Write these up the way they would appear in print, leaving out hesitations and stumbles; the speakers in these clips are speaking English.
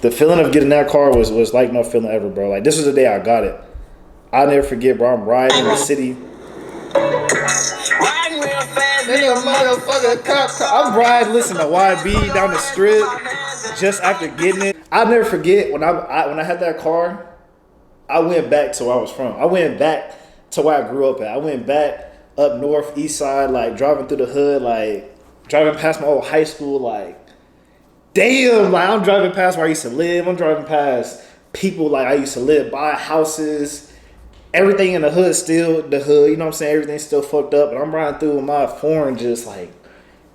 The feeling of getting that car was like no feeling ever, bro. Like, this was the day I got it. I'll never forget, bro. I'm riding in the city. I'm riding, listening to YB down the strip just after getting it. I'll never forget when I had that car. I went back to where I was from. I went back to where I grew up at. I went back up north, east side, like driving through the hood, like driving past my old high school, like damn, like I'm driving past where I used to live. I'm driving past people like I used to live by, houses. Everything in the hood still the hood, you know what I'm saying? Everything's still fucked up. And I'm riding through with my foreign just like,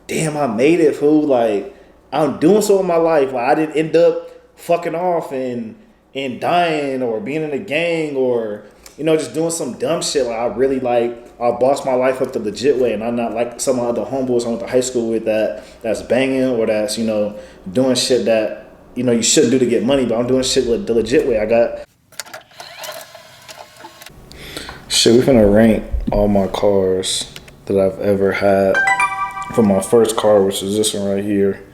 damn, I made it, fool. Like, I'm doing so in my life. Like, I didn't end up fucking off and dying or being in a gang or, you know, just doing some dumb shit. Like, I bossed my life up the legit way, and I'm not like some of the other homeboys I went to high school with that's banging or that's, you know, doing shit that, you know, you shouldn't do to get money, but I'm doing shit the legit way. I got shit. We finna rank all my cars that I've ever had, from my first car, which is this one right here,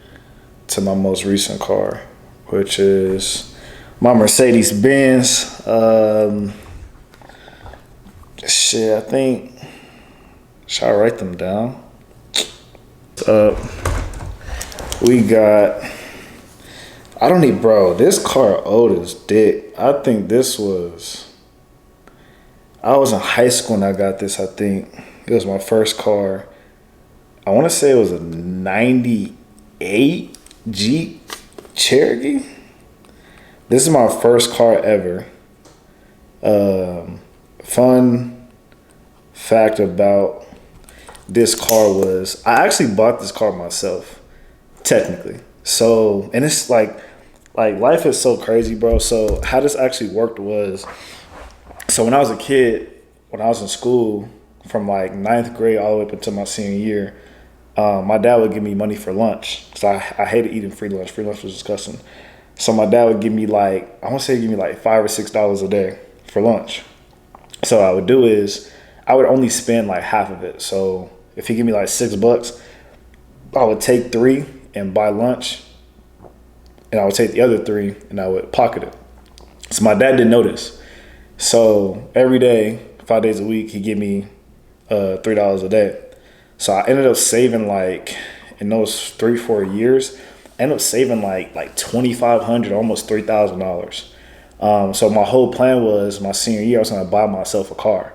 to my most recent car, which is my Mercedes Benz. Shit, I think, should I write them down? We got, I don't need, bro, this car old as dick. I think this was, I was in high school when I got this. I think it was my first car. I want to say it was a 98 Jeep Cherokee. This is my first car ever. Fun fact about this car was I actually bought this car myself, technically. So, and it's like life is so crazy, bro. So how this actually worked was, so when I was a kid, when I was in school, from like 9th grade all the way up until my senior year, my dad would give me money for lunch, because I hated eating free lunch. Free lunch was disgusting. So my dad would give me like, I want to say give me like $5 or $6 a day for lunch. So what I would do is I would only spend like half of it. So if he give me like $6, I would take 3 and buy lunch, and I would take the other 3 and I would pocket it. So my dad didn't notice. So every day, 5 days a week, he give me $3 a day. So I ended up saving, like, in those 3-4 years, I ended up saving like $2,500, almost $3,000. So my whole plan was, my senior year, I was gonna buy myself a car.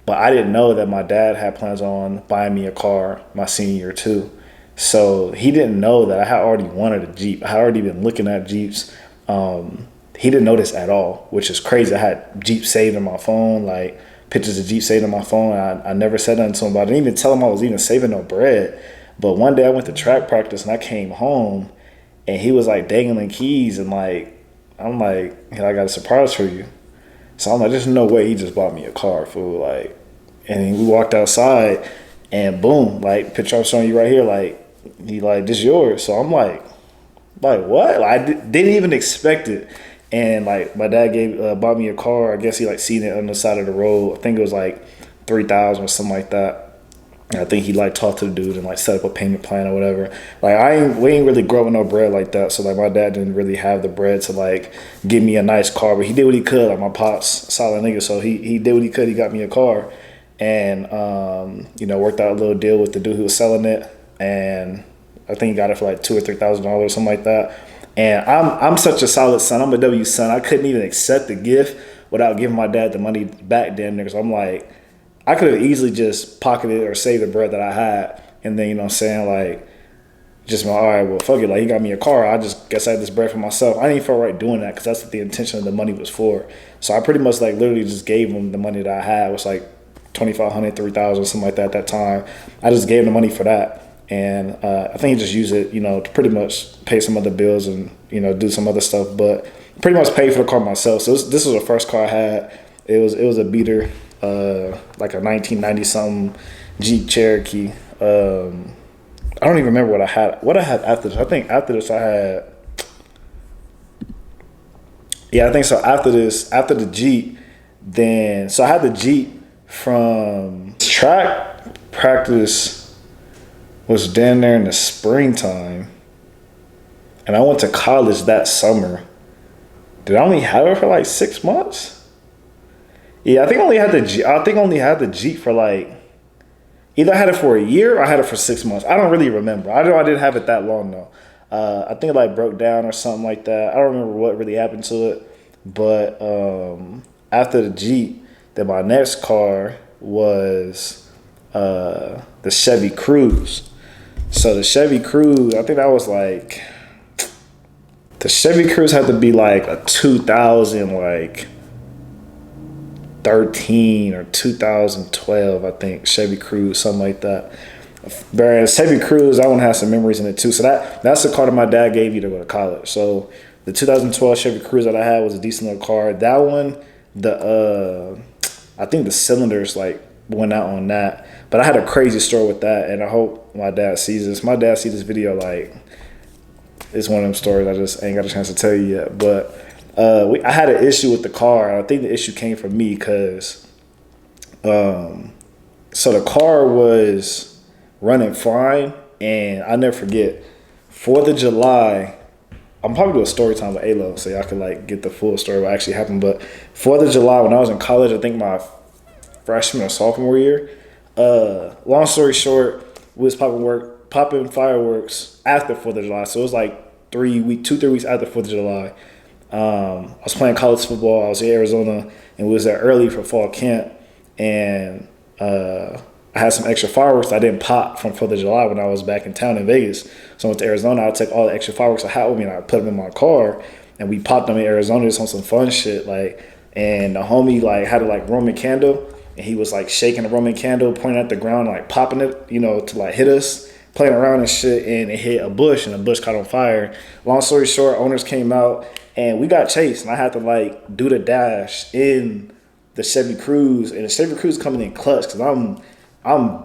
But I didn't know that my dad had plans on buying me a car my senior year too. So he didn't know that I had already wanted a Jeep. I had already been looking at Jeeps. He didn't know this at all, which is crazy. I had Jeep saved in my phone, like pictures of Jeep saved in my phone. I never said nothing to him, but I didn't even tell him I was even saving no bread. But one day I went to track practice and I came home and he was like dangling keys, and like, I'm like, I got a surprise for you. So I'm like, there's no way he just bought me a car, fool. Like, and we walked outside and boom, like, picture I'm showing you right here, like, he like, this yours. So I'm like what? Like, I didn't even expect it. And like, my dad bought me a car. I guess he like seen it on the side of the road. I think it was like $3,000 or something like that. And I think he like talked to the dude and like set up a payment plan or whatever. Like, we ain't really grow with no bread like that. So like, my dad didn't really have the bread to like give me a nice car, but he did what he could. Like, my pop's solid nigga, so he did what he could. He got me a car, and you know, worked out a little deal with the dude who was selling it, and I think he got it for like $2,000 or $3,000, something like that. And I'm such a solid son. I'm a W son. I couldn't even accept the gift without giving my dad the money back damn near. So I'm like, I could have easily just pocketed or saved the bread that I had, and then, you know what I'm saying, like, just, all right, well, fuck it. Like, he got me a car. I just guess I had this bread for myself. I didn't even feel right doing that, because that's what the intention of the money was for. So I pretty much like literally just gave him the money that I had. It was like $2,500, $3,000, something like that at that time. I just gave him the money for that. And I think he just used it, you know, to pretty much pay some other bills and, you know, do some other stuff. But pretty much paid for the car myself. So this was the first car I had. It was a beater, like a 1990-something Jeep Cherokee. I don't even remember what I had. What I had after this. I think after this I had. Yeah, I think so. After this, after the Jeep, then so I had the Jeep from track practice. Was down there in the springtime, and I went to college that summer. Did I only have it for like 6 months? Yeah, I think I only had the Jeep. I think I only had the Jeep for like either I had it for a year or I had it for 6 months. I don't really remember. I know I didn't have it that long though. I think it like broke down or something like that. I don't remember what really happened to it. But after the Jeep, then my next car was the Chevy Cruze. So the Chevy Cruze, I think that was like the Chevy Cruze had to be like a 2000 like 13 or 2012, I think, Chevy Cruze, something like that. Whereas Chevy Cruze, I want to have some memories in it too. So that's the car that my dad gave me to go to college. So the 2012 Chevy Cruze that I had was a decent little car. That one, I think the cylinders like went out on that. But I had a crazy story with that, and I hope my dad sees this. My dad sees this video, like, it's one of them stories I just ain't got a chance to tell you yet. But I had an issue with the car. And I think the issue came from me because, so the car was running fine, and I never forget, 4th of July, I'm probably do a story time with Alo, so y'all can like get the full story of what actually happened. But 4th of July, when I was in college, I think my freshman or sophomore year, long story short, we was popping fireworks after 4th of July. So it was like 3 weeks after 4th of July. I was playing college football. I was in Arizona, and we was there early for fall camp. And I had some extra fireworks I didn't pop from 4th of July when I was back in town in Vegas. So I went to Arizona. I took all the extra fireworks I had with me, and I put them in my car, and we popped them in Arizona just on some fun shit. Like, and the homie like had a like Roman candle, and he was like shaking the Roman candle, pointing at the ground, like popping it, to like hit us, playing around and shit, and it hit a bush, and the bush caught on fire. Long story short, owners came out, and we got chased, and I had to like do the dash in the Chevy Cruze, and the Chevy Cruze coming in clutch because I'm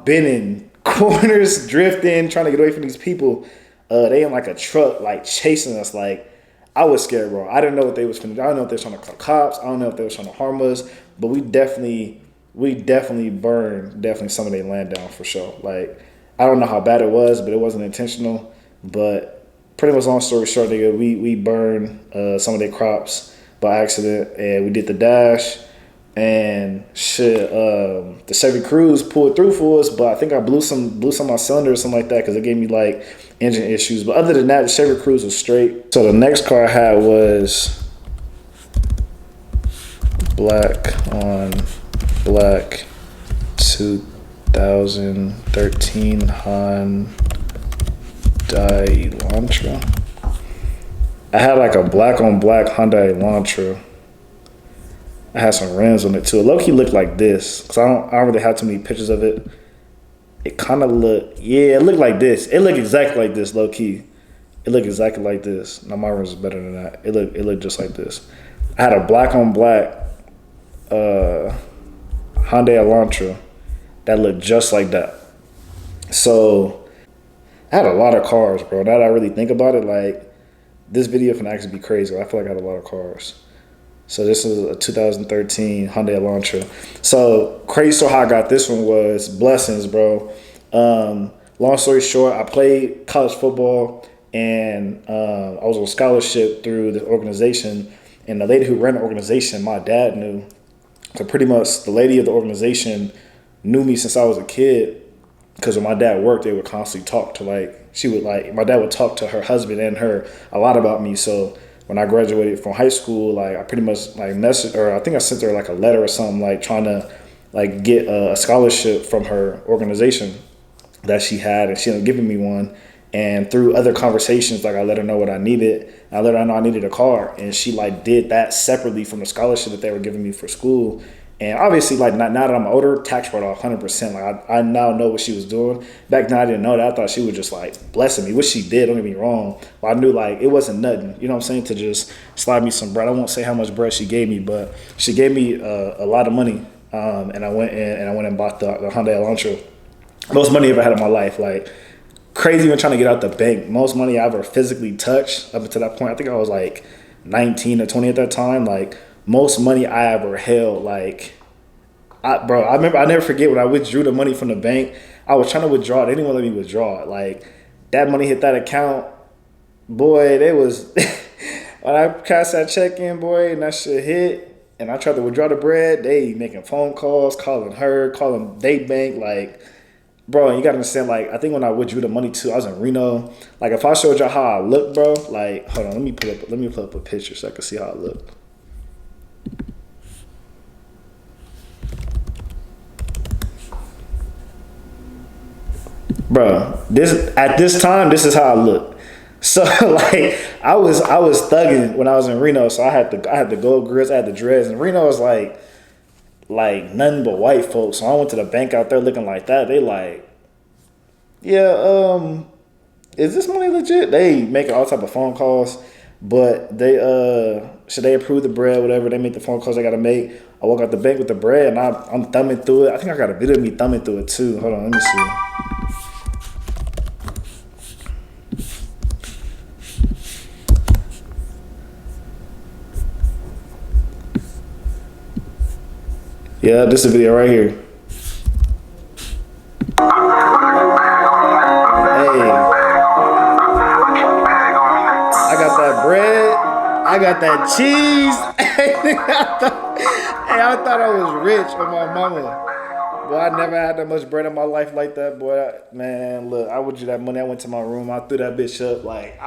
bending corners, drifting, trying to get away from these people. They in like a truck, like chasing us. Like, I was scared, bro. I didn't know what they was finna do. I don't know if they was trying to call cops. I don't know if they was trying to harm us. But we definitely burned some of their land down for sure. Like, I don't know how bad it was, but it wasn't intentional. But pretty much, long story short, nigga, we burned some of their crops by accident, and we did the dash. And shit, the Chevy Cruze pulled through for us, but I think I blew some of my cylinders or something like that because it gave me like engine issues. But other than that, the Chevy Cruze was straight. So the next car I had was black on black 2013 Hyundai Elantra. I had like a black on black Hyundai Elantra. I had some rims on it too. It low-key looked like this, because I don't really have too many pictures of it. It kind of looked, it looked like this. It looked exactly like this, low-key. It looked exactly like this. Now my rims is better than that. It looked just like this. I had a black on black Hyundai Elantra that looked just like that. So I had a lot of cars, bro. Now that I really think about it, like, this video can actually be crazy. I feel like I had a lot of cars. So this is a 2013 Hyundai Elantra. So crazy story how I got this one was blessings, bro. Long story short, I played college football, and I was on scholarship through the organization. And the lady who ran the organization, my dad knew. So pretty much the lady of the organization knew me since I was a kid. Because when my dad worked, they would constantly talk to my dad would talk to her husband and her a lot about me. So when I graduated from high school, like, I pretty much like messaged, or I think I sent her like a letter or something, like trying to like get a scholarship from her organization that she had, and she ended up giving me one. And through other conversations, like, I let her know what I needed. I let her know I needed a car, and she like did that separately from the scholarship that they were giving me for school. And obviously, like, now that I'm older, tax write off 100%. Like, I now know what she was doing. Back then, I didn't know that. I thought she was just, like, blessing me, which she did. Don't get me wrong. But I knew, like, it wasn't nothing. You know what I'm saying? To just slide me some bread. I won't say how much bread she gave me, but she gave me a lot of money. And I went and bought the Hyundai Elantra. Most money I ever had in my life. Like, crazy when trying to get out the bank. Most money I ever physically touched up until that point. I think I was, like, 19 or 20 at that time. Like, most money I ever held, like, I remember, I never forget when I withdrew the money from the bank. I was trying to withdraw it. They didn't want to let me withdraw it. Like, that money hit that account, boy, they was, when I cast that check in, boy, and that shit hit, and I tried to withdraw the bread, they making phone calls, calling her, calling they bank, like, bro, you gotta understand, like, I think when I withdrew the money too, I was in Reno. Like, if I showed y'all how I look, bro, like, hold on, let me pull up a picture so I can see how I look. Bro, this time, this is how I look. So like I was thugging when I was in Reno, so I had the gold grills, I had the dreads, and Reno was like nothing but white folks. So I went to the bank out there looking like that. They like, yeah, is this money legit? They making all type of phone calls, but they should they approve the bread, whatever. They make the phone calls they gotta make. I walk out the bank with the bread and I'm thumbing through it. I think I got a video of me thumbing through it too. Hold on, let me see. Yeah, this is a video right here. Hey, I got that bread. I got that cheese. I thought I was rich with my mama. Boy, I never had that much bread in my life like that, boy. Man, look, I withdrew that money. I went to my room. I threw that bitch up. Like,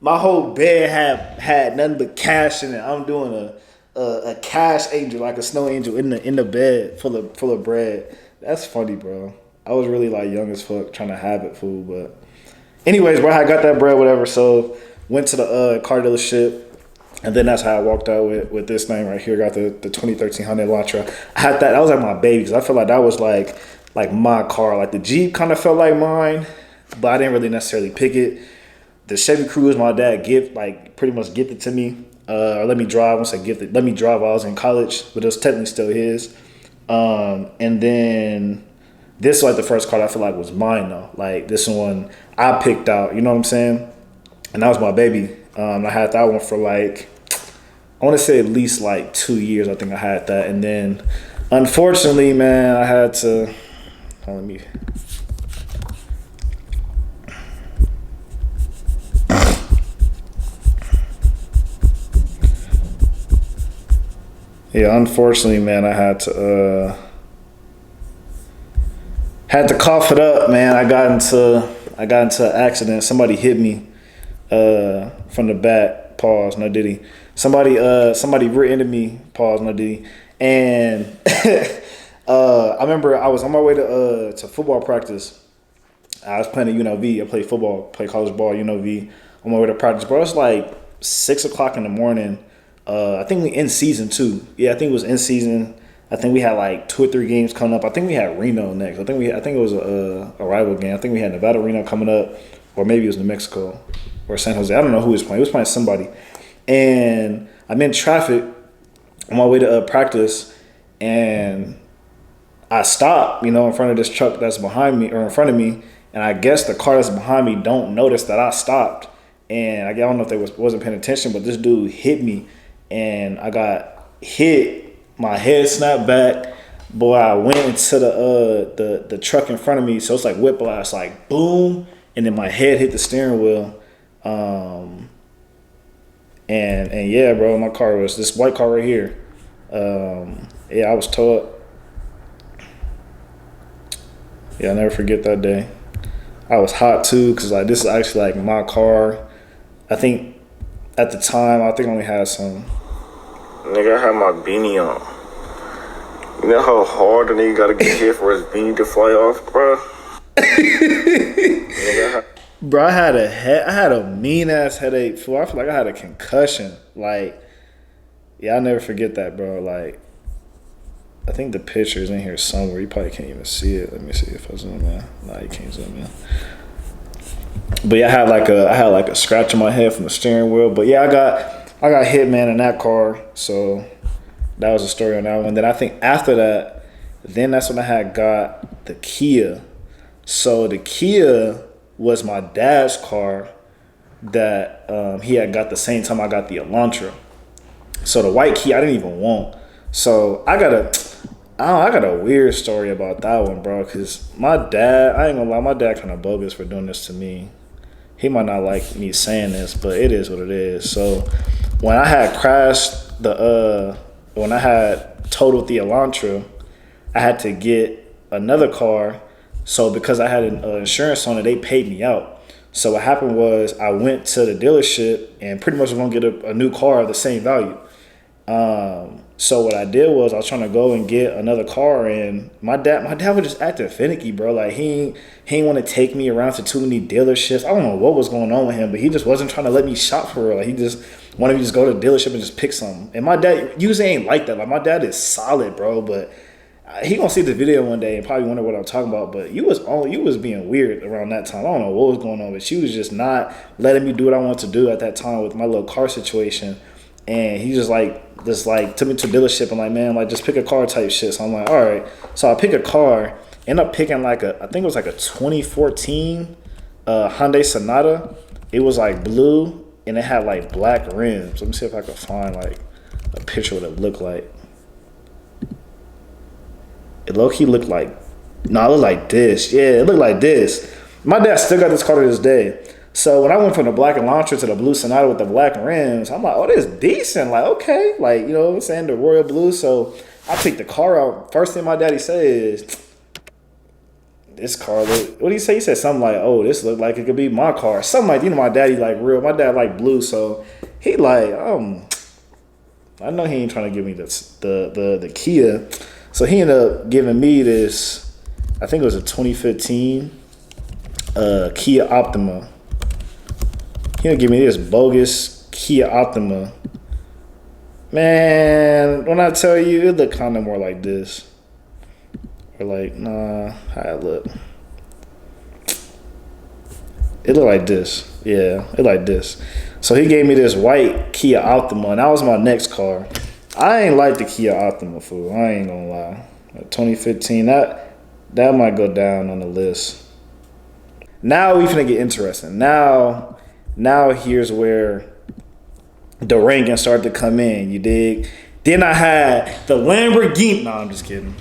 my whole bed had nothing but cash in it. I'm doing a cash angel, like a snow angel in the bed full of bread. That's funny, bro. I was really like young as fuck trying to have it fool, but anyways, bro, I got that bread, whatever. So went to the car dealership, and then that's how I walked out with this thing right here. Got the 2013 Hyundai Elantra. I had that. That was like my baby because I felt like that was like my car. Like the Jeep kind of felt like mine, but I didn't really necessarily pick it. The Chevy Cruze my dad pretty much gifted to me. Or let me drive. Once I gifted, let me drive while I was in college, but it was technically still his. And then this was like the first car that I feel like was mine though. Like this one I picked out, you know what I'm saying? And that was my baby. I had that one for like, I want to say at least like 2 years. I think I had that, and then unfortunately, man, I had to. Let me. Yeah, unfortunately, man, I had to cough it up, man. I got into an accident. Somebody hit me from the back. Pause, no diddy. Somebody rear-ended me. Pause, no diddy. And I remember I was on my way to football practice. I was playing at UNLV. I played football, played college ball at UNLV. On my way to practice, bro. It's like 6 o'clock in the morning. I think we in season too. Yeah, I think it was in season. I think we had like 2 or 3 games coming up. I think we had Reno next. I think it was a rival game. I think we had Nevada, Reno coming up, or maybe it was New Mexico or San Jose. I don't know who was playing. He was playing somebody. And I'm in traffic on my way to practice, and I stop, in front of this truck that's behind me or in front of me, and I guess the car that's behind me don't notice that I stopped, and I don't know if they wasn't paying attention, but this dude hit me. And I got hit, my head snapped back. Boy, I went into the truck in front of me, so it's like whiplash, like boom, and then my head hit the steering wheel. And yeah, bro, my car was this white car right here. Yeah, I was towed up. Yeah, I'll never forget that day. I was hot too, cause like this is actually like my car. I think at the time, I only had some. Nigga, I had my beanie on. You know how hard the nigga gotta get hit for his beanie to fly off, bro? Bro, I had a mean ass headache. Fool. I feel like I had a concussion. Like, yeah, I'll never forget that, bro. Like, I think the picture's in here somewhere. You probably can't even see it. Let me see if I zoom in. Nah, you can't zoom in. But yeah, I had like a scratch on my head from the steering wheel. But yeah, I got hit, man, in that car. So that was the story on that one. Then I think after that, that's when I had got the Kia. So the Kia was my dad's car that he had got the same time I got the Elantra. So the white Kia I didn't even want. So I got a weird story about that one, bro. Cause my dad, I ain't gonna lie, my dad kind of bogus for doing this to me. he might not like me saying this, but it is what it is. So when I had crashed when I had totaled the Elantra, I had to get another car. So because I had an insurance on it, they paid me out. So what happened was I went to the dealership and pretty much was gonna get a new car of the same value. So what I did was I was trying to go and get another car, and my dad was just acting finicky, bro. Like he ain't want to take me around to too many dealerships. I don't know what was going on with him, but he just wasn't trying to let me shop for real. Like he just wanted me to just go to the dealership and just pick something. And my dad usually ain't like that. Like my dad is solid, bro, but he gonna see the video one day and probably wonder what I'm talking about. But you was being weird around that time. I don't know what was going on, but she was just not letting me do what I wanted to do at that time with my little car situation. And he just took me to a dealership and like, man, like just pick a car type shit. So I'm like, all right. So I pick a car, end up picking I think it was like a 2014 Hyundai Sonata. It was like blue and it had like black rims. Let me see if I can find like a picture of what it looked like. It low-key looked like, it looked like this. Yeah, it looked like this. My dad still got this car to this day. So when I went from the black Elantra to the blue Sonata with the black rims, I'm like, oh, this is decent. Like, okay. Like, you know what I'm saying? The royal blue. So I picked the car out. First thing my daddy said is, this car, what did he say? He said something like, oh, this looked like it could be my car. Something like, you know, my dad like blue. So he like, I know he ain't trying to give me the Kia. So he ended up giving me this, I think it was a 2015 Kia Optima. He would give me this bogus Kia Optima. Man, when I tell you, it looked kind of more like this. Or like, nah, how it look? It looked like this. Yeah, it like this. So he gave me this white Kia Optima, and that was my next car. I ain't like the Kia Optima, fool. I ain't gonna lie. 2015, that might go down on the list. Now we finna get interesting. Now here's where the ranking started to come in, you dig? Then I had the Lamborghini. Nah, I'm just kidding.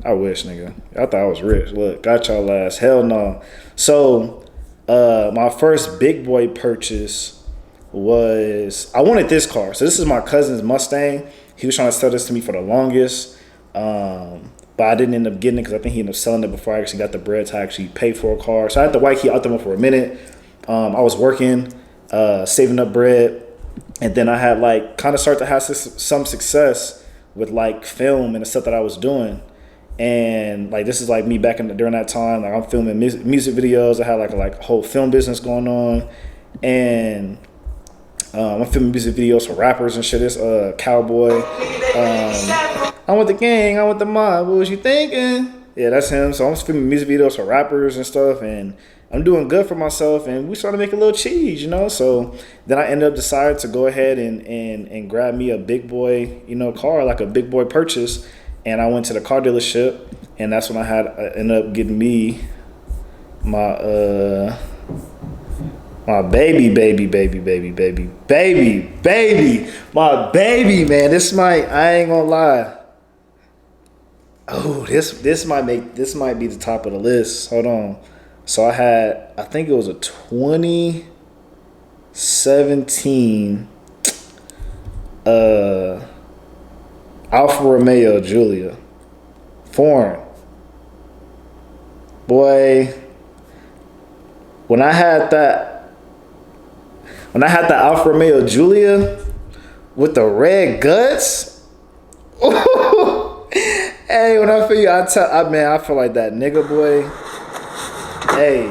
I wish, nigga. I thought I was rich. Look, got y'all ass. Hell no. So, my first big boy purchase was, I wanted this car. So this is my cousin's Mustang. He was trying to sell this to me for the longest. But I didn't end up getting it because I think he ended up selling it before I actually got the bread to actually pay for a car. So I had the white Kia Optima for a minute. I was working, saving up bread, and then I had like kind of started to have some success with like film and the stuff that I was doing. And like this is like me back during that time. Like I'm filming music videos. I had like a whole film business going on, and I'm filming music videos for rappers and shit. This Cowboy. I'm with the gang. I'm with the mob. What was you thinking? Yeah, that's him. So I'm filming music videos for rappers and stuff, and I'm doing good for myself, and we started to make a little cheese, you know. So then I ended up deciding to go ahead and grab me a big boy, you know, car, like a big boy purchase. And I went to the car dealership, and that's when I ended up getting me my my baby, my baby, man. I ain't gonna lie. Oh, this might be the top of the list. Hold on. So I think it was a 2017 Alfa Romeo Giulia. Foreign. Boy, when I had the Alfa Romeo Giulia with the red guts, hey, when I feel you, I feel like that nigga, boy. Hey,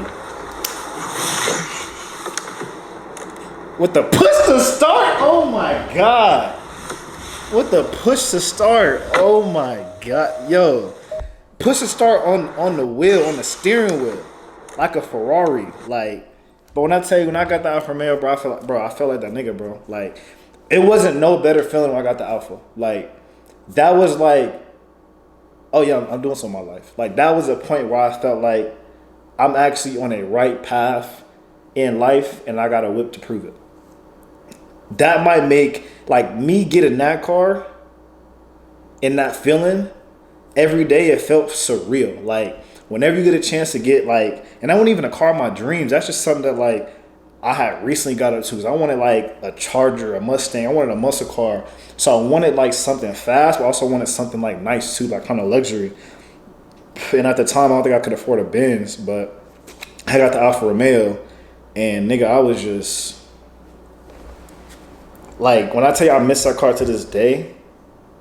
with the push to start, oh my god. With the push to start, oh my god, yo, push to start on the wheel, on the steering wheel, like a Ferrari, like. But when I tell you, when I got the Alfa Romeo, bro, I felt like that nigga, bro. Like, it wasn't no better feeling when I got the Alfa. Like, that was like, oh yeah, I'm doing something in my life. Like, that was a point where I felt like I'm actually on a right path in life, and I got a whip to prove it. That might make, like, me getting that car and that feeling every day, it felt surreal. Like, whenever you get a chance to get like, and that wasn't even a car of my dreams. That's just something that like I had recently got up to because I wanted like a Charger, a Mustang. I wanted a muscle car. So I wanted like something fast, but I also wanted something like nice too, like kind of luxury. And at the time, I don't think I could afford a Benz, but I got the Alfa Romeo, and nigga, I was just like, when I tell you I miss that car to this day,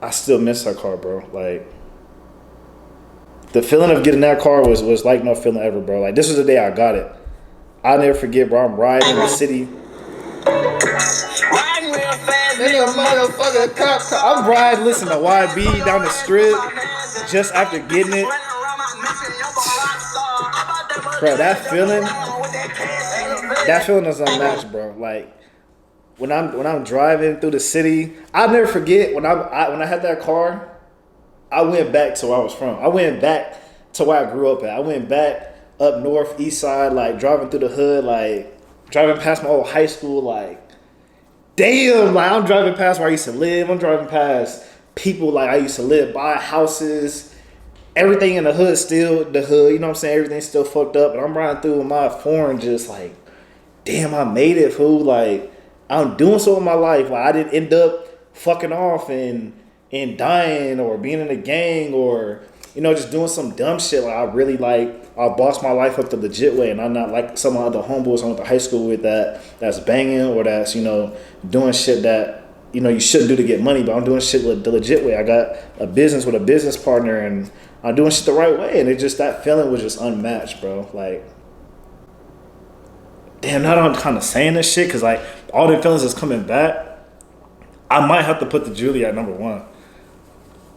I still miss that car, bro. Like, the feeling of getting that car was like no feeling ever, bro. Like, this was the day I got it. I'll never forget, bro. I'm riding in the city. Nigga, motherfucker, cop. I'm riding, listen to YB down the strip just after getting it. Bro, that feeling is unmatched, bro. Like, when I'm driving through the city, I'll never forget when I had that car. I went back to where I was from. I went back to where I grew up at. I went back up north, east side, like driving through the hood, like driving past my old high school, like damn, like I'm driving past where I used to live. I'm driving past people like I used to live by, houses, everything in the hood still the hood. You know what I'm saying? Everything's still fucked up, and I'm riding through with my foreign, just like, damn, I made it, fool. Like, I'm doing so in my life. Like, I didn't end up fucking off and dying or being in a gang or, you know, just doing some dumb shit. Like, I really, like, I bossed my life up the legit way, and I'm not like some of the other homeboys I went to high school with that's banging or that's, you know, doing shit that, you know, you shouldn't do to get money, but I'm doing shit the legit way. I got a business with a business partner, and I'm doing shit the right way, and it just, that feeling was just unmatched, bro. Like, damn, now that I'm kind of saying this shit, because, like, all the feelings is coming back, I might have to put the Giulia at number one.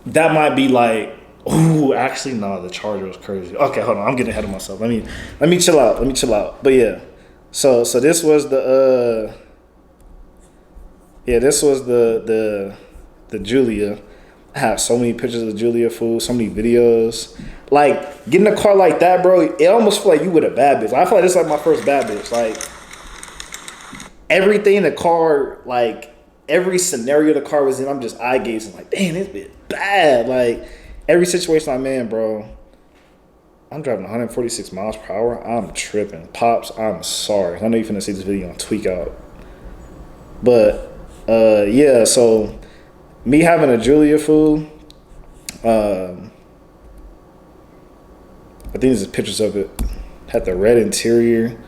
That might be like, ooh, actually, no, the Charger was crazy. Okay, hold on, I'm getting ahead of myself. Let me chill out. Let me chill out. But yeah, so this was the Giulia. I have so many pictures of the Giulia, fool, so many videos. Like, getting a car like that, bro, it almost feel like you with a bad bitch. I feel like this is like my first bad bitch. Like, everything in the car, like, every scenario the car was in, I'm just eye gazing, like, damn, this bitch bad. Like, every situation I'm in, bro, I'm driving 146 miles per hour. I'm tripping. Pops, I'm sorry. I know you're finna see this video on Tweak Out. But, yeah, so me having a Giulia, fool, I think there's pictures of it. Had the red interior.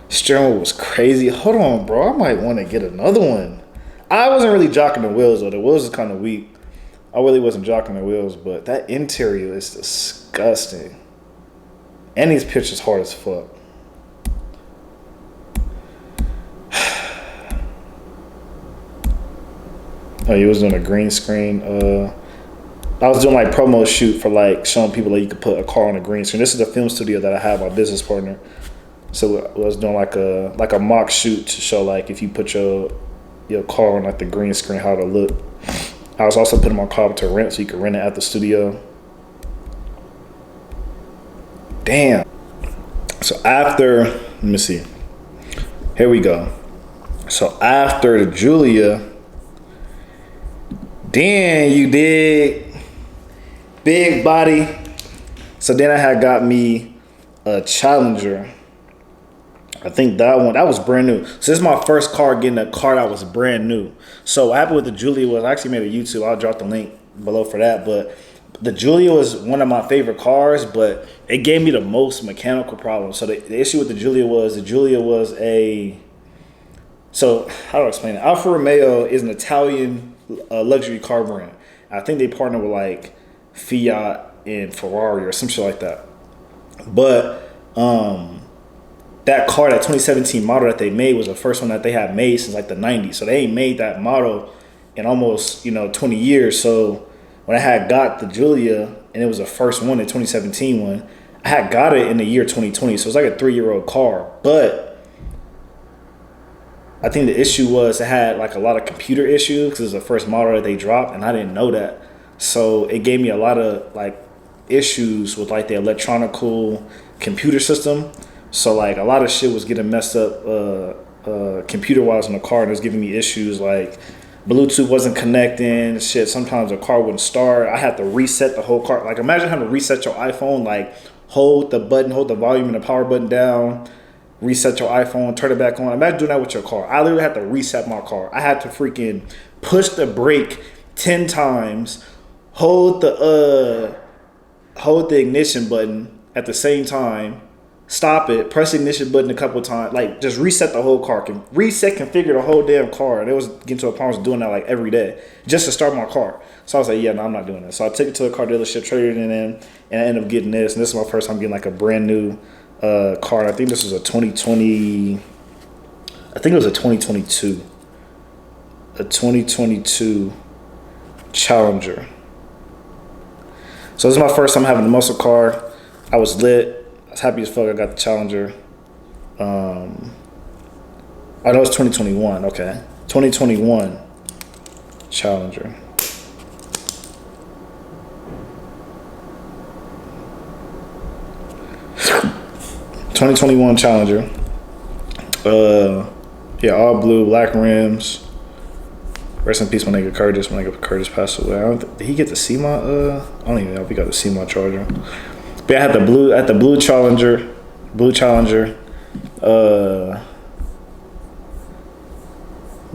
Steering wheel was crazy. Hold on, bro. I might want to get another one. I wasn't really jocking the wheels, though. The wheels is kind of weak. I really wasn't jocking the wheels, but that interior is disgusting. And these pictures hard as fuck. Oh, you was doing a green screen. I was doing like promo shoot for like showing people that you could put a car on a green screen. This is the film studio that I have, my business partner. So I was doing like a mock shoot to show like if you put your car on like the green screen, how it'll look. I was also putting my car up to rent so you could rent it at the studio. Damn. So after, let me see. Here we go. So after the Giulia, then you did big body. So then I had got me a Challenger. I think that was brand new. So this is my first car getting a car that was brand new. So what happened with the Giulia was, I actually made a YouTube. I'll drop the link below for that. But the Giulia was one of my favorite cars, but it gave me the most mechanical problems. So the issue with the Giulia was so how do I explain it? Alfa Romeo is an Italian luxury car brand. I think they partner with like Fiat and Ferrari or some shit like that. But that car, that 2017 model that they made was the first one that they had made since like the 90s. So they ain't made that model in almost, 20 years. So when I had got the Giulia, and it was the first one, the 2017 one, I had got it in the year 2020. So it's like a 3-year-old car. But I think the issue was it had like a lot of computer issues because it was the first model that they dropped, and I didn't know that. So it gave me a lot of like issues with like the electronical computer system. So like a lot of shit was getting messed up computer wise in the car, and it was giving me issues like Bluetooth wasn't connecting, shit. Sometimes the car wouldn't start. I had to reset the whole car. Like, imagine having to reset your iPhone like hold the button, hold the volume and the power button down, reset your iPhone, turn it back on. Imagine doing that with your car. I literally had to reset my car. I had to freaking push the brake 10 times, hold the ignition button at the same time, stop it, press the ignition button a couple of times, like just reset the whole car, configure the whole damn car. And it was getting to a point I was doing that like every day just to start my car. So I was like, yeah, no, I'm not doing that. So I took it to a car dealership, traded it in, and I ended up getting this. And this is my first time getting like a brand new car. I think this was a 2020. I think it was a 2022. A 2022 Challenger. So this is my first time having a muscle car. I was lit. I was happy as fuck I got the Challenger. I know it's 2021. Okay. 2021 Challenger. Yeah, all blue, black rims. Rest in peace, my nigga Curtis. My nigga Curtis passed away. Did he get to see my? I don't even know if he got to see my Charger. But I had the blue Challenger. Let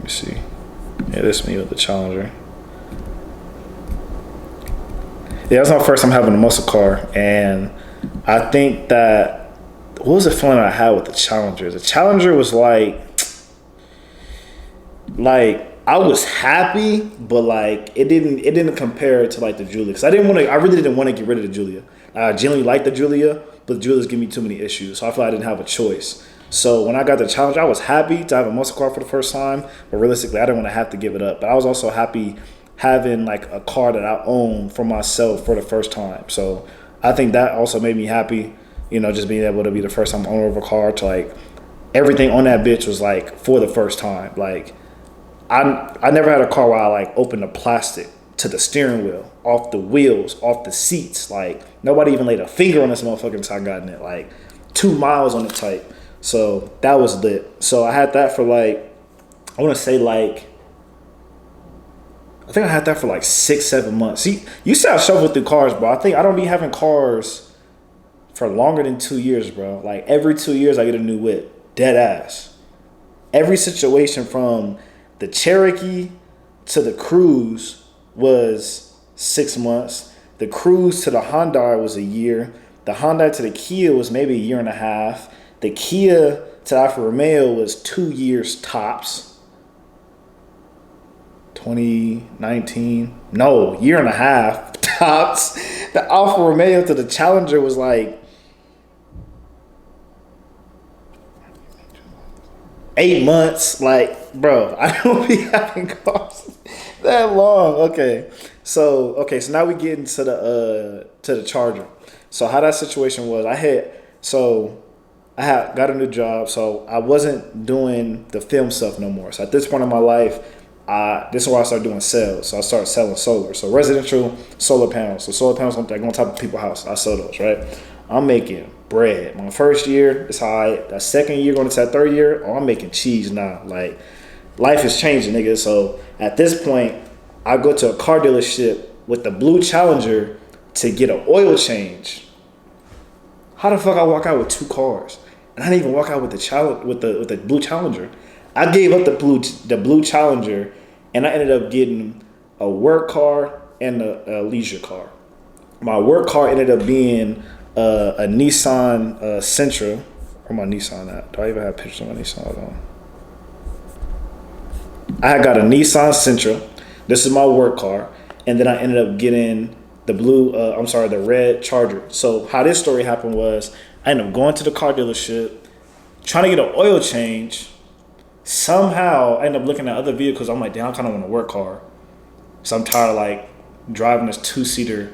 me see. Yeah, this is me with the Challenger. Yeah, that's my first time having a muscle car, and I think that what was the feeling I had with the Challenger? The Challenger was like I was happy, but like it didn't compare to like the Giulia, because I really didn't want to get rid of the Giulia. I genuinely liked the Giulia, but the Giulia's giving me too many issues, so I feel like I didn't have a choice. So when I got the Challenger, I was happy to have a muscle car for the first time, but realistically, I didn't want to have to give it up. But I was also happy having like a car that I own for myself for the first time. So I think that also made me happy, you know, just being able to be the first time owner of a car, to like everything on that bitch was like for the first time. Like I never had a car where I like opened the plastic to the steering wheel, off the wheels, off the seats. Like nobody even laid a finger on this motherfucker until I got in it. Like 2 miles on the type. So that was lit. So I had that for like, I want to say like, I think I had that for like 6-7 months. See, you see I shovel through cars, bro. I don't be having cars for longer than 2 years, bro. Like every 2 years I get a new whip. Dead ass. Every situation from the Cherokee to the Cruze was 6 months. The Cruze to the Hyundai was a year. The Hyundai to the Kia was maybe a year and a half. The Kia to Alfa Romeo was 2 years tops. 2019, no, year and a half tops. The Alfa Romeo to the Challenger was like 8 months. Like, bro, I don't be having cars that long. Okay, so now we get into the Charger. So how that situation was, I had got a new job, so I wasn't doing the film stuff no more. So at this point in my life, this is why I started doing sales. So I started selling solar. So residential solar panels. So solar panels that go on top of people's house. I sell those, right? I'm making bread. My first year is high. That second year going into that third year, I'm making cheese now. Like life is changing, nigga. So at this point, I go to a car dealership with the blue Challenger to get an oil change. How the fuck I walk out with 2 cars? And I didn't even walk out with the blue Challenger. I gave up the blue Challenger, and I ended up getting a work car and a leisure car. My work car ended up being a Nissan Sentra. Where my Nissan at? Do I even have pictures of my Nissan? Hold on. I had got a Nissan Sentra. This is my work car, and then I ended up getting the red Charger. So how this story happened was, I ended up going to the car dealership, trying to get an oil change. Somehow I ended up looking at other vehicles. I'm like, damn, I kind of want a work car. So I'm tired of like driving this 2-seater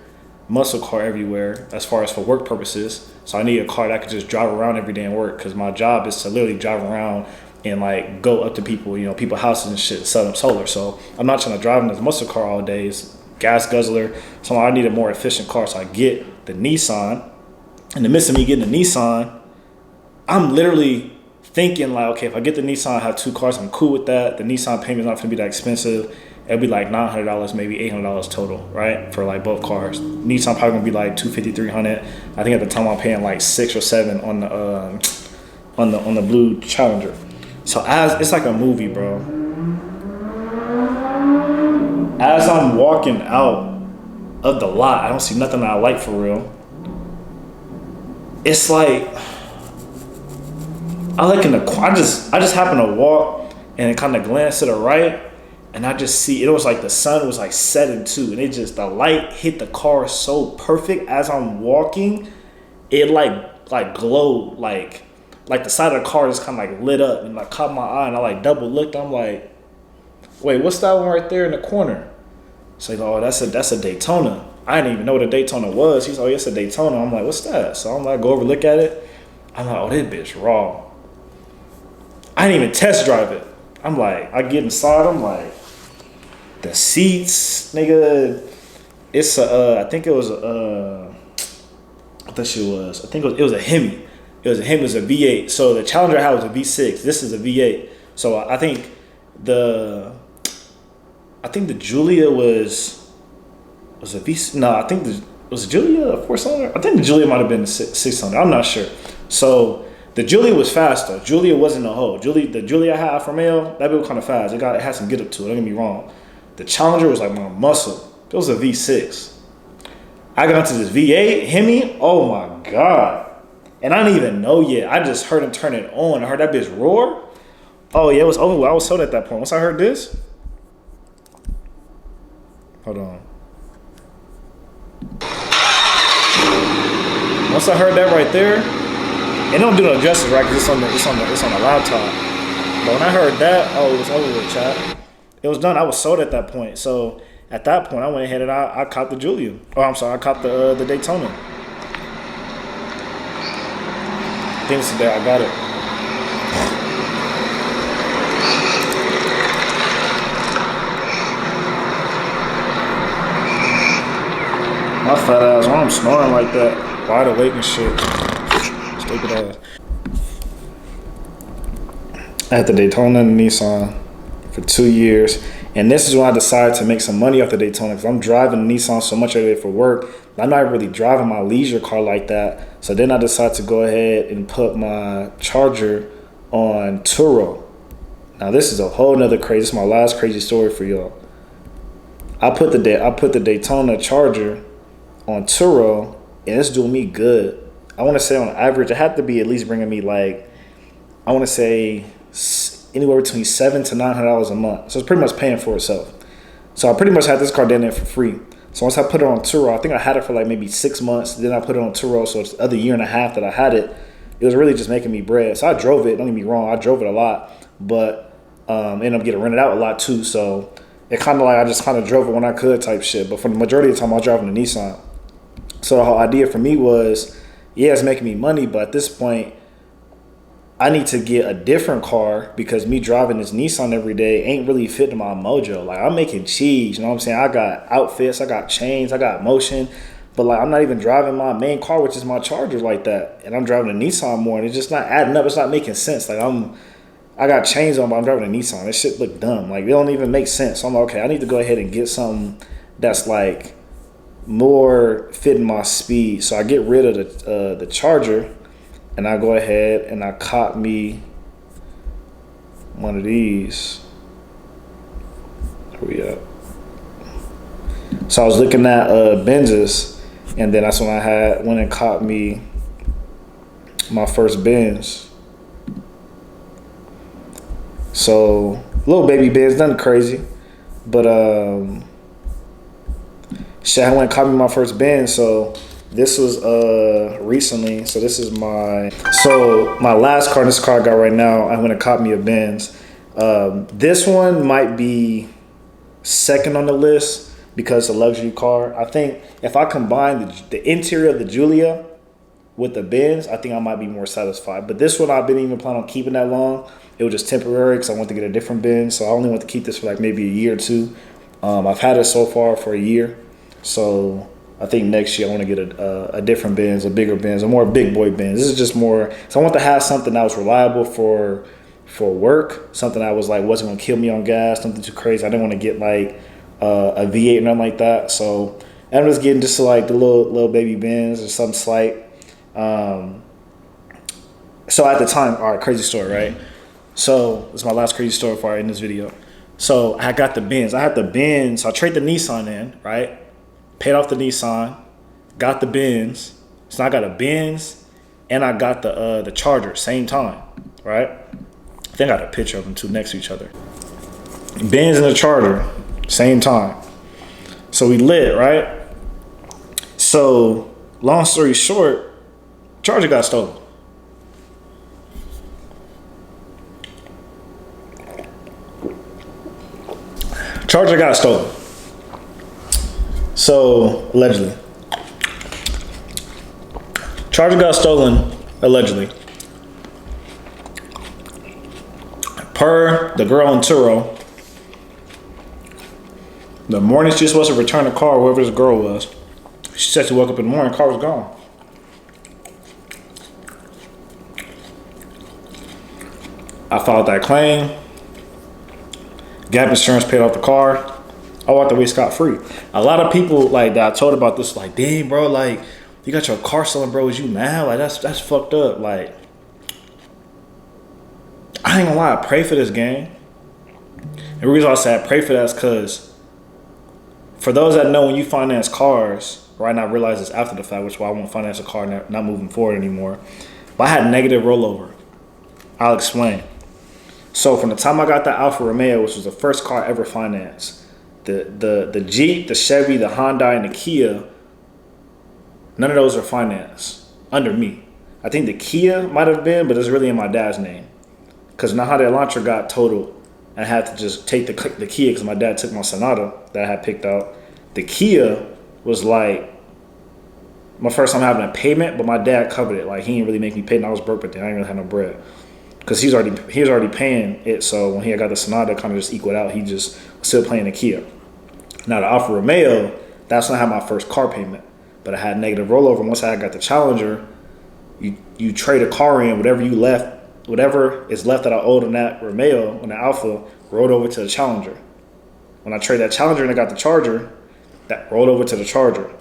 muscle car everywhere as far as for work purposes. So I need a car that I could just drive around every day and work, because my job is to literally drive around and like go up to people, you know, people's houses and shit, sell them solar. So I'm not trying to drive in this muscle car all day. It's gas guzzler. So I need a more efficient car. So I get the Nissan. In the midst of me getting the Nissan, I'm literally thinking like, okay, if I get the Nissan, I have 2 cars, I'm cool with that. The Nissan payment's not gonna be that expensive. it'll be like $900, maybe $800 total, right? For like both cars. Nissan probably gonna be like $250, $300. I think at the time I'm paying like 6 or 7 on the blue Challenger. So as it's like a movie, bro. As I'm walking out of the lot, I don't see nothing that I like for real. It's like I just happen to walk and kind of glance to the right, and I just see it was like the sun was like setting too, and the light hit the car so perfect as I'm walking, it like glowed like the side of the car just kind of like lit up and like caught my eye, and I like double looked. I'm like, wait, what's that one right there in the corner? It's like, oh, that's a Daytona. I didn't even know what a Daytona was. He's like, oh, yeah, it's a Daytona. I'm like, what's that? So I'm like, go over, look at it. I'm like, oh, this bitch raw. I didn't even test drive it. I'm like, I get inside. I'm like, the seats, nigga. It's I think it was what that shit was. I think it was a Hemi. It was a V8. So the Challenger I had was a V6. This is a V8. So I think the Giulia was a V. No, I think was the Giulia a 4-cylinder? I think the Giulia might have been a 6-cylinder. I'm not sure. So the Giulia was fast though. Giulia wasn't a hoe. The Giulia I had Alfa Romeo, that bit was kind of fast. It had some get up to it. Don't get me wrong. The Challenger was like my muscle. It was a V6. I got into this V8 Hemi. Oh my god! And I didn't even know yet. I just heard him turn it on. I heard that bitch roar. Oh yeah, it was over. I was sold at that point. Once I heard this, hold on. Once I heard that right there, it don't do no justice, right? Cause it's on the laptop. But when I heard that, oh, it was over with, chat. It was done. I was sold at that point. So at that point, I went ahead and I caught the Giulia. Oh, I'm sorry, I caught the Daytona. I think it's the day I got it. My fat ass, why I'm snoring like that, wide awake and shit. Stupid ass. I had the Daytona and the Nissan for 2 years. And this is when I decided to make some money off the Daytona, because I'm driving the Nissan so much every day for work. I'm not really driving my leisure car like that. So then I decided to go ahead and put my Charger on Turo. Now this is a whole nother crazy, this is my last crazy story for y'all. I put the Daytona Charger on Turo, and it's doing me good. I want to say on average, it had to be at least bringing me like, I want to say anywhere between $700 to $900 a month. So it's pretty much paying for itself. So I pretty much had this car down there for free. So once I put it on Turo, I think I had it for like maybe 6 months. Then I put it on Turo, so it's the other year and a half that I had it. It was really just making me bread. So I drove it, don't get me wrong, I drove it a lot, but ended up getting rented out a lot too. So it kind of like, I just kind of drove it when I could type shit. But for the majority of the time, I was driving a Nissan. So the whole idea for me was, yeah, it's making me money, but at this point, I need to get a different car, because me driving this Nissan every day ain't really fitting my mojo. Like, I'm making cheese, you know what I'm saying? I got outfits, I got chains, I got motion, but like, I'm not even driving my main car, which is my Charger, like that. And I'm driving a Nissan more, and it's just not adding up. It's not making sense. Like, I got chains on, but I'm driving a Nissan. This shit look dumb. Like, it don't even make sense. So I'm like, okay, I need to go ahead and get something that's like more fitting my speed. So I get rid of the Charger, and I go ahead and I caught me one of these. Where we at? So I was looking at Benz's, and then that's when I went and caught me my first Benz. So little baby Benz, nothing crazy, but shit, I went and caught me my first Benz. So this was recently. So this is my last car. This car I got right now, I went and caught me a Benz. This one might be second on the list because it's a luxury car. I think if I combine the interior of the Giulia with the Benz, I think I might be more satisfied. But this one, I've been even planning on keeping that long. It was just temporary because I wanted to get a different Benz. So I only want to keep this for like maybe a year or two. I've had it so far for a year. So I think next year I want to get a different Benz, a bigger Benz, a more big boy Benz. This is just more, so I want to have something that was reliable for for work, something that was like wasn't gonna kill me on gas, nothing too crazy. I didn't want to get like a V8 or nothing like that. So I'm just getting just like the little baby Benz or something slight. So at the time, all right, crazy story, right? So this is my last crazy story before I end this video. So I got the Benz. I had the Benz. So I traded the Nissan in, right? Paid off the Nissan, got the Benz. So I got a Benz and I got the Charger same time, right? I think I got a picture of them two next to each other. Benz and the Charger, same time. So we lit, right? So long story short, Charger got stolen. Charger got stolen. So allegedly. Charger got stolen, allegedly. Per the girl in Turo, the morning she was supposed to return the car, whoever this girl was, she said she woke up in the morning, the car was gone. I filed that claim. Gap insurance paid off the car. I walked away scot-free. A lot of people like that I told about this, like, dang, bro, like, you got your car stolen, bro. Is you mad? Like, that's fucked up. Like, I ain't gonna lie, I pray for this game. And the reason I say I pray for that is because for those that know, when you finance cars, right now I realize it's after the fact, which is why I won't finance a car not moving forward anymore. But I had negative rollover. I'll explain. So from the time I got the Alfa Romeo, which was the first car I ever financed, the Jeep, the Chevy, the Hyundai, and the Kia, none of those are financed under me. I think the Kia might have been, but it's really in my dad's name. Because now how the Elantra got totaled, I had to just take the Kia because my dad took my Sonata that I had picked out. The Kia was like my first time having a payment, but my dad covered it. Like, he didn't really make me pay, and I was broke, but then I didn't really have no bread. Because he was already paying it, so when he got the Sonata, it kind of just equaled out. He just was still paying the Kia. Now the Alfa Romeo, that's when I had my first car payment, but I had negative rollover. Once I got the Challenger, you trade a car in, whatever is left that I owed on that Romeo, on the Alfa, rolled over to the Challenger. When I traded that Challenger and I got the Charger, that rolled over to the Charger.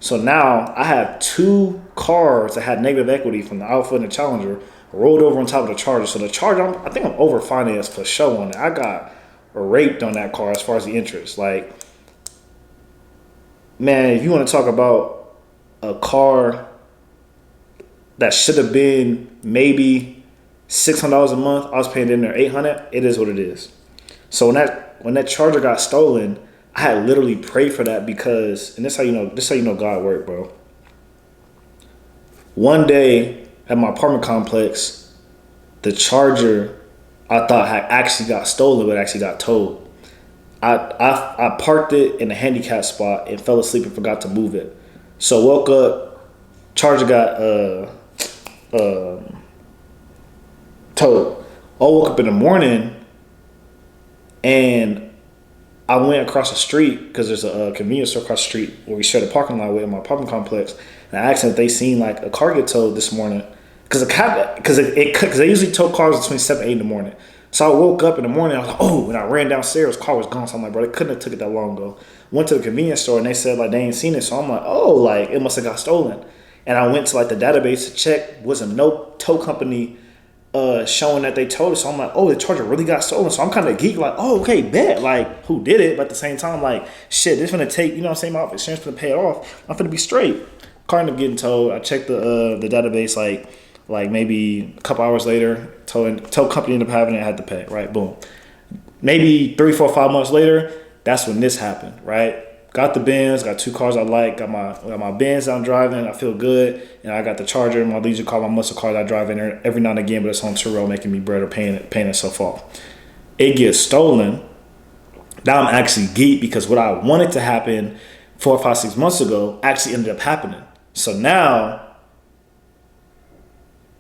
So now I have two cars that had negative equity from the Alfa and the Challenger rolled over on top of the Charger. So the Charger, I think I'm over financed for show on it. I got raped on that car as far as the interest. Like, man, if you want to talk about a car that should have been maybe $600 a month, I was paying in there $800. It is what it is. So when that Charger got stolen, I had literally prayed for that because, and this how you know God worked, bro. One day at my apartment complex, the Charger I thought had actually got stolen, but actually got towed. I parked it in a handicap spot and fell asleep and forgot to move it. So woke up, Charger got towed. I woke up in the morning and I went across the street because there's a convenience store across the street where we share the parking lot with in my apartment complex. And I asked them if they seen like a car get towed this morning because they usually tow cars between 7 and 8 in the morning. So I woke up in the morning. I was like, oh, when I ran downstairs, car was gone. So I'm like, bro, they couldn't have took it that long ago. Went to the convenience store and they said like they ain't seen it. So I'm like, oh, like it must have got stolen. And I went to like the database to check. Wasn't no tow company showing that they towed it. So I'm like, oh, the Charger really got stolen. So I'm kind of geeked, like, oh, okay, bet. Like, who did it? But at the same time, like, shit, this finna take, you know what I'm saying? My insurance finna pay it off. I'm finna be straight. Car ended up getting towed. I checked the database like maybe a couple hours later. Tow company ended up having it. I had to pay. Right, boom. Maybe 3, 4, 5 months later, that's when this happened. Right. Got the Benz, got two cars I like, got my Benz that I'm driving, I feel good, and I got the Charger, my leisure car, my muscle car that I drive in there every now and again, but it's on Turo making me bread or paying itself off. It gets stolen. Now I'm actually geeked because what I wanted to happen 4, 5, 6 months ago actually ended up happening. So now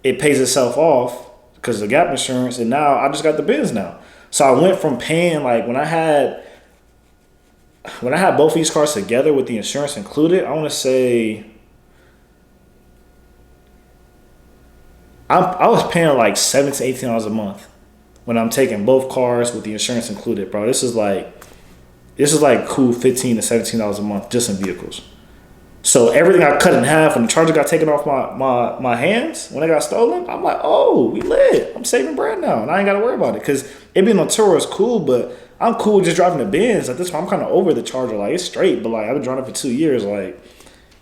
it pays itself off because of the gap insurance, and now I just got the Benz now. So I went from paying like when I had both of these cars together with the insurance included, I want to say I was paying like $17 to $18 a month when I'm taking both cars with the insurance included, bro. This is like cool $15 to $17 a month just in vehicles. So everything I cut in half when the Charger got taken off my hands when it got stolen, I'm like, oh, we lit. I'm saving bread now, and I ain't got to worry about it. Because it being on tour is cool, but I'm cool just driving the Benz. At this point, I'm kind of over the Charger. Like, it's straight, but like I've been driving it for 2 years. Like,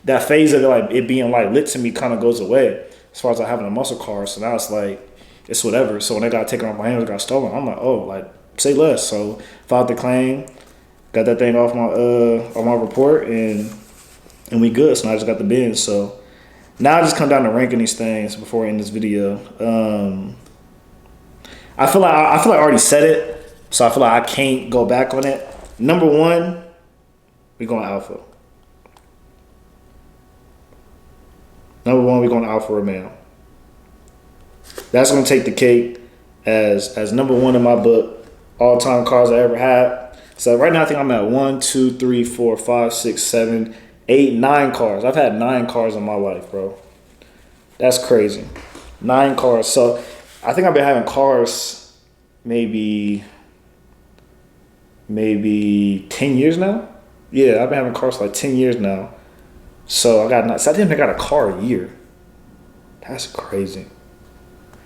that phase of like it being like lit to me kind of goes away as far as like having a muscle car. So now it's like, it's whatever. So when it got taken off my hands, it got stolen, I'm like, oh, like, say less. So filed the claim, got that thing off my report, and we good. So now I just got the Benz. So now I just come down to ranking these things before I end this video. I feel like I already said it, so I feel like I can't go back on it. Number one, we going Alfa. Number one, we going Alfa Romeo. That's gonna take the cake as number one in my book, all time cars I ever had. So right now I think I'm at 1, 2, 3, 4, 5, 6, 7, 8, 9 cars. I've had 9 cars in my life, bro. That's crazy. 9 cars. So I think I've been having cars maybe 10 years now. Yeah, I've been having cars for like 10 years now. So I think I got a car a year. That's crazy.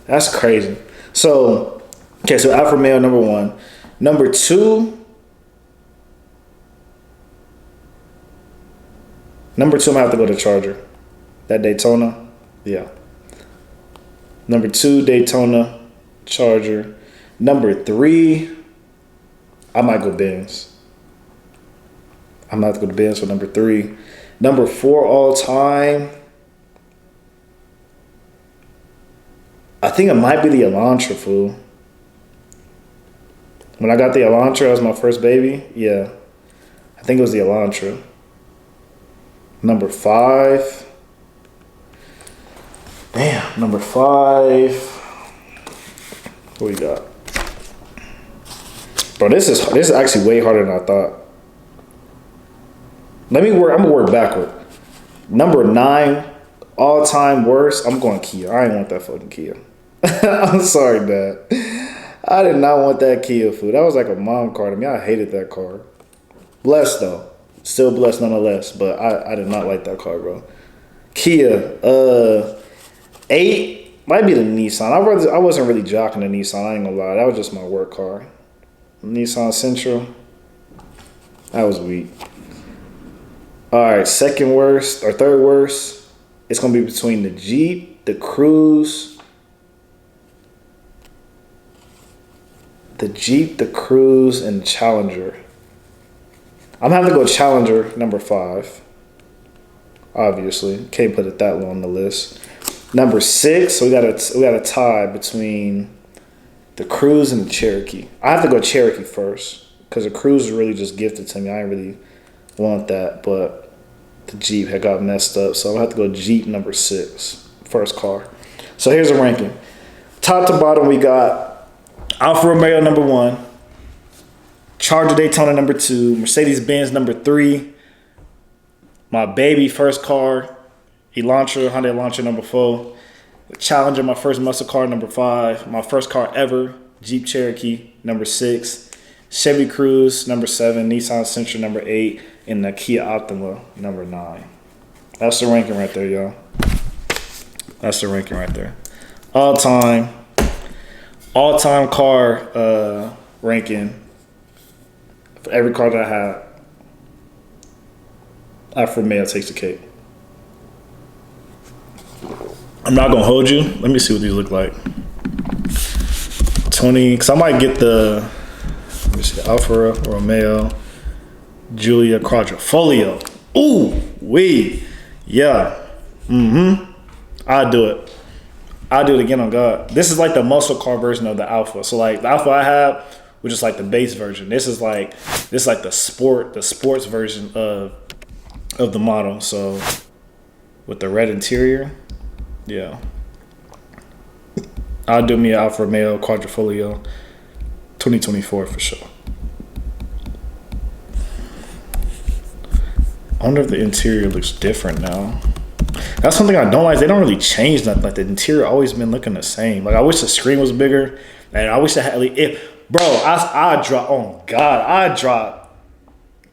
That's crazy. So, okay, so Alfa Romeo, number one. Number two, I'm going to have to go to Charger. That Daytona, yeah. Number 2, Daytona, Charger. Number 3, I might go Benz. I'm going to have to go to Benz for number 3. Number 4 all time, I think it might be the Elantra, fool. When I got the Elantra as my first baby, yeah. I think it was the Elantra. Number 5. Damn, number 5. What we got? Bro, this is actually way harder than I thought. I'm gonna work backward. Number 9, all time worst, I'm going Kia. I ain't want that fucking Kia. I'm sorry, Dad. I did not want that Kia, food. That was like a mom car to me. I hated that car. Blessed though. Still blessed nonetheless, but I did not like that car, bro. Kia, 8 might be the Nissan. I wasn't really jocking the Nissan, I ain't gonna lie. That was just my work car. Nissan Sentra, that was weak. Alright, second worst or third worst, it's gonna be between the Jeep, the Cruze, and the Challenger. I'm gonna have to go Challenger, number 5. Obviously, can't put it that low on the list. Number 6, so we got a tie between the Cruze and the Cherokee. I have to go Cherokee first because the Cruze is really just gifted to me. I didn't really want that, but the Jeep had got messed up, so I'm gonna have to go Jeep number 6, first car. So here's a ranking. Top to bottom, we got Alfa Romeo number 1. Charger Daytona number 2, Mercedes-Benz number 3, my baby first car, Hyundai Elantra number 4, Challenger, my first muscle car, number 5, my first car ever, Jeep Cherokee number 6, Chevy Cruze number 7, Nissan Sentra number 8, and the Kia Optima number 9. That's the ranking right there, y'all. That's the ranking right there. All time car ranking. For every car that I had, Alfa Romeo takes the cake. I'm not gonna hold you. Let me see what these look like. 20, because I might get the, let me see, Alfa Romeo, Giulia Quadrifoglio. Ooh, wee, yeah, I'll do it. I'll do it again on God. This is like the muscle car version of the Alfa. So like the Alfa I have, which is like the base version. This is like the sports version of the model. So with the red interior, yeah. I'll do me an Alfa Romeo Quadrifoglio 2024 for sure. I wonder if the interior looks different now. That's something I don't like. They don't really change nothing. Like the interior always been looking the same. Like I wish the screen was bigger And I wish I had bro, I drop on God, I drop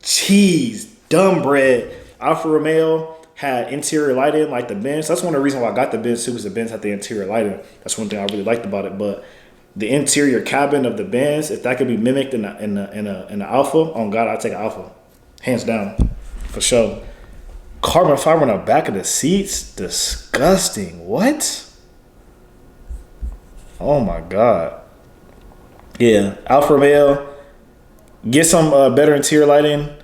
cheese, dumb bread. Alfa Romeo had interior lighting like the Benz. That's one of the reasons why I got the Benz too, because the Benz had the interior lighting. That's one thing I really liked about it. But the interior cabin of the Benz, if that could be mimicked in the Alfa, on God, I'd take an Alfa, hands down, for sure. Carbon fiber on the back of the seats, disgusting. What? Oh my God. Yeah, Alfa Romeo. Get some better interior lighting.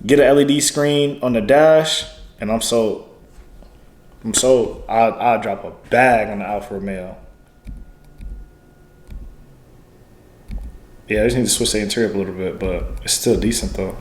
Get an LED screen on the dash, and I'm sold. I'll drop a bag on the Alfa Romeo. Yeah, I just need to switch the interior up a little bit, but it's still decent though.